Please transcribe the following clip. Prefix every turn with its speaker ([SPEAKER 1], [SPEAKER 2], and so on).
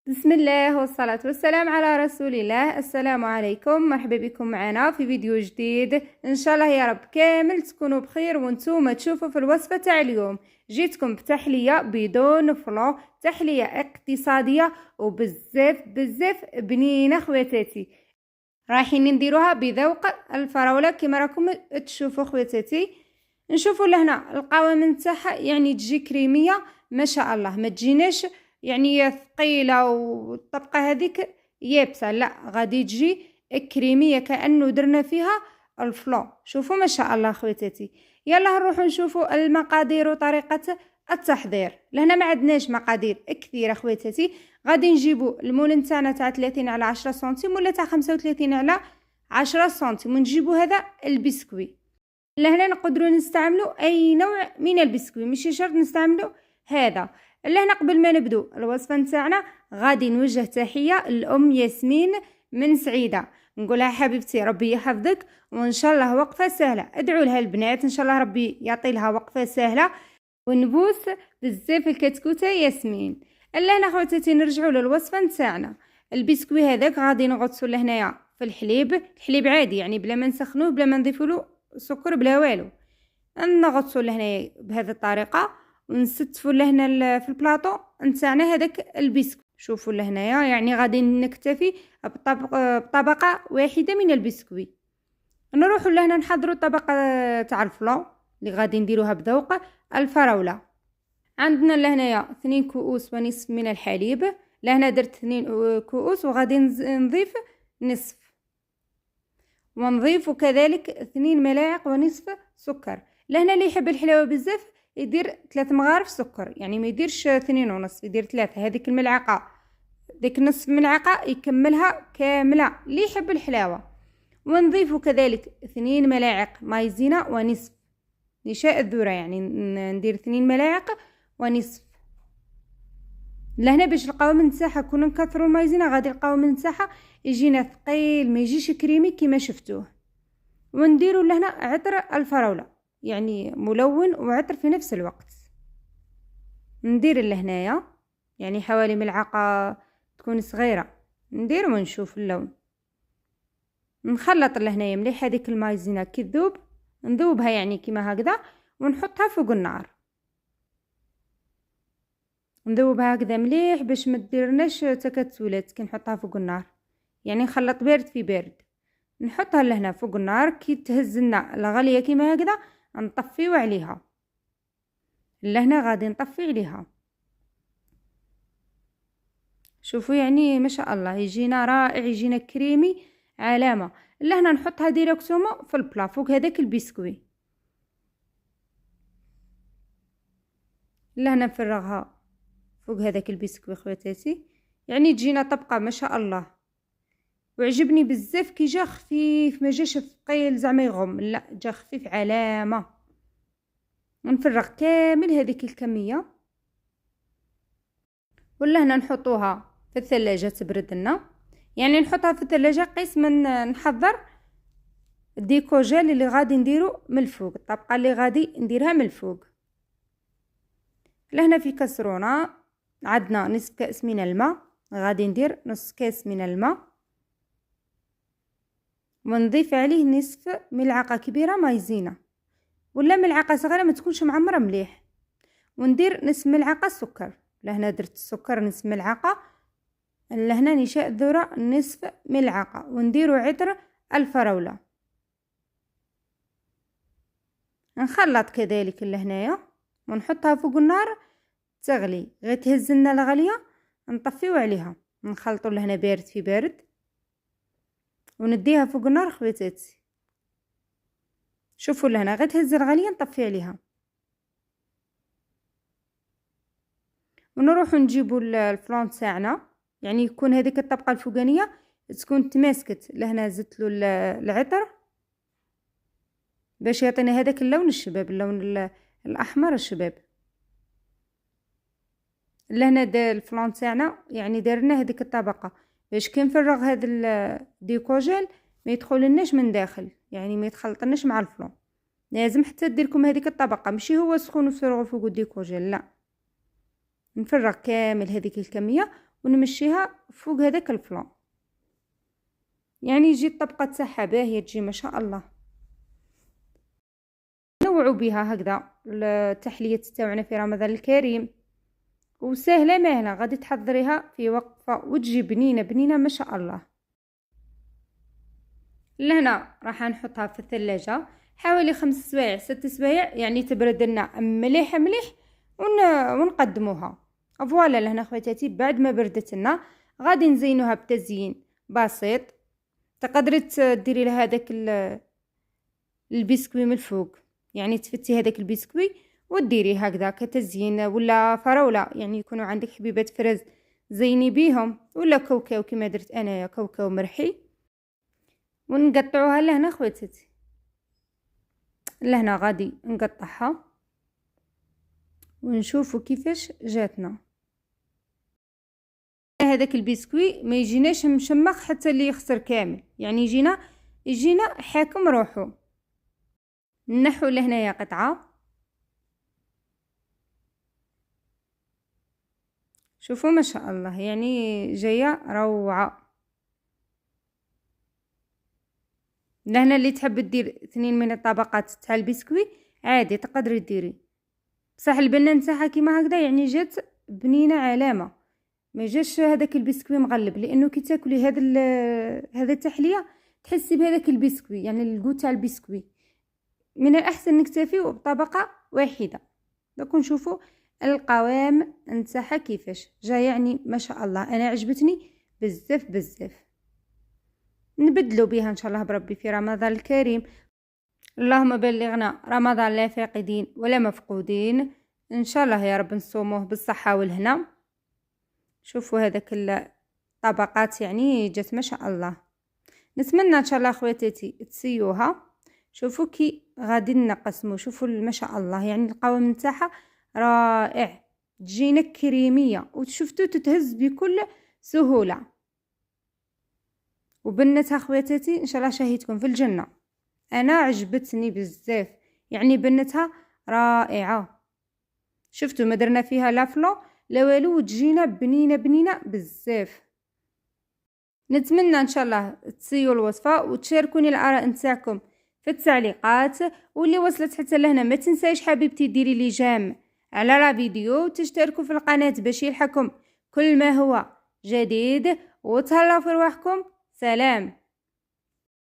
[SPEAKER 1] بسم الله والصلاة والسلام على رسول الله. السلام عليكم، مرحبا بكم معنا في فيديو جديد. ان شاء الله يا رب كامل تكونوا بخير وانتم تشوفوا في الوصفة تاع اليوم. جيتكم بتحلية بدون فلو، تحلية اقتصادية وبزاف بزاف بنينة خواتاتي. رايحين نديروها بذوق الفراولة كما راكم تشوفوا خواتاتي. نشوفوا لهنا القوام نتاعها يعني تجي كريمية ما شاء الله، ما تجيناش يعني ثقيله والطبقه هذيك يابسه، لا غادي تجي كريميه كانه درنا فيها الفلو. شوفوا ما شاء الله خواتاتي. يلا نروحوا نشوفوا المقادير وطريقه التحضير. لهنا ما عندناش مقادير كثيره خواتاتي. غادي نجيبوا المول نتاعنا تاع 30 على 10 سنتيم ولا تاع 35 على 10 سنتيم ونجيبوا هذا البسكوي. لهنا نقدروا نستعملوا اي نوع من البسكوي، ماشي شرط نستعملوا هذا. لهنا قبل ما نبدو الوصفه نتاعنا غادي نوجه تحيه للام ياسمين من سعيده، نقولها حبيبتي ربي يحفظك وان شاء الله وقفه سهله. ادعوا لها البنات ان شاء الله ربي يعطي لها وقفه سهله ونبوس بزاف الكتكوته ياسمين. لهنا خواتاتي نرجعوا للوصفه نتاعنا. البسكوي هذاك غادي نغطسوا لهنايا في الحليب عادي، يعني بلا ما نسخنوه بلا ما نضيفوا له سكر بلا والو. نغطسوا لهنا بهذه الطريقه ونستفوا لهنا في البلاطو نتاعنا هذاك البسكوي. شوفوا لهنايا يعني غادي نكتفي بطبقه واحده من البسكوي. نروحوا لهنا نحضروا الطبقه تاع الفلو اللي غادي نديروها بذوق الفراوله. عندنا لهنايا 2 كؤوس ونصف من الحليب. لهنا درت 2 كؤوس وغادي نضيف نصف، ونضيف كذلك 2 ملاعق ونصف سكر. لهنا اللي يحب الحلاوه بزاف يدير 3 مغارف سكر، يعني ما يديرش 2.5، يدير 3. هذيك الملعقه ديك نصف ملعقه يكملها كامله اللي يحب الحلاوه. ونضيف كذلك 2 ملاعق مايزينا ونصف نشاء الذره، يعني ندير 2 ملاعق ونصف. لهنا باش القوام نتاعها كون نكثروا المايزينا غادي القوام نتاعها يجينا ثقيل ما يجيش كريمي كما شفتوه. ونديروا لهنا عطر الفراوله، يعني ملون وعطر في نفس الوقت. ندير لهنايا يعني حوالي ملعقه تكون صغيره، ندير ونشوف اللون. نخلط لهنايا مليح هذيك المايزينا كي تذوب، نذوبها يعني كيما هكذا ونحطها فوق النار. نذوبها هكذا مليح باش ما تديرناش تكتلات كي نحطها فوق النار، يعني نخلط بارد في بارد. نحطها لهنا فوق النار كي تهز لنا الغليه كيما هكذا نطفيو عليها. لهنا غادي نطفي عليها. شوفوا يعني ما شاء الله يجينا رائع، يجينا كريمي علامه. لهنا نحطها ديريكتومون في البلا فوق هذاك البسكوي. لهنا نفرغها فوق هذاك البسكوي خواتاتي، يعني تجينا طبقه ما شاء الله. وعجبني بزاف كي جا خفيف، ما جاش ثقيل زعما يغم، لا جا خفيف علامه. نفرغ كامل هذيك الكميه ولا هنا نحطوها في الثلاجه تبرد لنا، يعني نحطها في الثلاجه قيس من نحضر الديكوجيل اللي غادي نديرو من الفوق، الطبقه اللي غادي نديرها من الفوق. لهنا في كسرونه عندنا نصف كاس من الماء، غادي ندير نص كاس من الماء ونضيف عليه نصف ملعقه كبيره مايزينا ولا ملعقه صغيره ما تكونش معمره مليح، وندير نصف ملعقه سكر. لهنا درت السكر نصف ملعقه، لهنا نشاء الذره نصف ملعقه، ونديروا عطر الفراوله. نخلط كذلك لهنايا ونحطها فوق النار تغلي، غير تهز لنا الغليه نطفيو عليها. نخلطوا لهنا بارد في بارد ونديها فوق النار خواتاتي. شوفوا لهنا غير تهز الغليه نطفي عليها. ونروح نجيبوا الفلان تاعنا، يعني يكون هذيك الطبقه الفوقانيه تكون تماسكت. لهنا زدت له العطر باش يعطينا هذاك اللون الشباب، اللون الاحمر الشباب. لهنا دار الفلان تاعنا يعني دارنا هذيك الطبقه باش كي نفرغ هذا الديكوجيل ما يدخلناش من داخل، يعني ما يتخلطناش مع الفلان. لازم حتى دير لكم هذيك الطبقه، ماشي هو سخون وتفرغوا فوق الديكوجيل، لا. نفرغ كامل هذيك الكميه ونمشيها فوق هذاك الفلون، يعني يجي الطبقه تاعها باهيه، تجي ما شاء الله. نوعوا بها هكذا التحليه تاعنا في رمضان الكريم، وسهله مهله، غادي تحضريها في وقفه وتجي بنينه بنينه ما شاء الله. لهنا راح نحطها في الثلاجه حوالي 5 سوايع 6 سوايع، يعني تبرد لنا مليح مليح، ونقدموها. فوالا لهنا خواتاتي بعد ما بردت لنا غادي نزينوها بتزيين بسيط. تقدري تديري لها هذاك البسكوي من الفوق، يعني تفتي هذاك البسكوي وديري هكذا كتزيين، ولا فراوله يعني يكونوا عندك حبيبات فرز زيني بيهم، ولا كاوكاو كما درت انايا، كاوكاو مرحي، ونقطعوها لهنا خواتاتي. لهنا غادي نقطعها ونشوفوا كيفاش جاتنا. هذاك البسكوي ما يجيناش مشمخ حتى اللي يخسر كامل، يعني يجينا حاكم روحو. نحو لهنايا قطعه، شوفوا ما شاء الله، يعني جايه روعه. لهنا اللي تحب دير 2 من الطبقات تاع البسكوي عادي تقدري ديري، بصح البنه نتاعها كيما هكذا يعني جات بنينه علامه، ما جاش هذاك البسكوي مغلب، لانه كي تاكلي هذا التحليه تحسي بهذاك البسكوي، يعني الجو تاع البسكوي. من الاحسن نكتفيو بطبقه واحده. دوك نشوفوا القوام نتاعها كيفاش جا، يعني ما شاء الله انا عجبتني بزاف بزاف. نبدلوا بها ان شاء الله بربي في رمضان الكريم. اللهم بلغنا رمضان لا فاقدين ولا مفقودين ان شاء الله يا رب، نصوموه بالصحه والهنا. شوفوا هذاك الطبقات يعني جات ما شاء الله. نتمنى ان شاء الله خواتاتي تسيوها. شوفوا كي غادي نقسمو، شوفوا ما شاء الله، يعني القوام نتاعها رائع، تجينا كريميه وشفتوا تتهز بكل سهوله. وبنتها خواتاتي ان شاء الله شهيتكم في الجنه، انا عجبتني بزاف، يعني بنتها رائعه. شفتوا ما درنا فيها لا فلو لا والو، وتجينا بنينه بنينه بزاف. نتمنى ان شاء الله تسيوا الوصفه وتشاركوني الاراء نتاعكم في التعليقات، واللي وصلت حتى لهنا ما تنسايش حبيبتي ديري لي جيم على لا فيديو، وتشتركوا في القناه باش يلحقكم كل ما هو جديد، وتهلاو في رواحكم. سلام.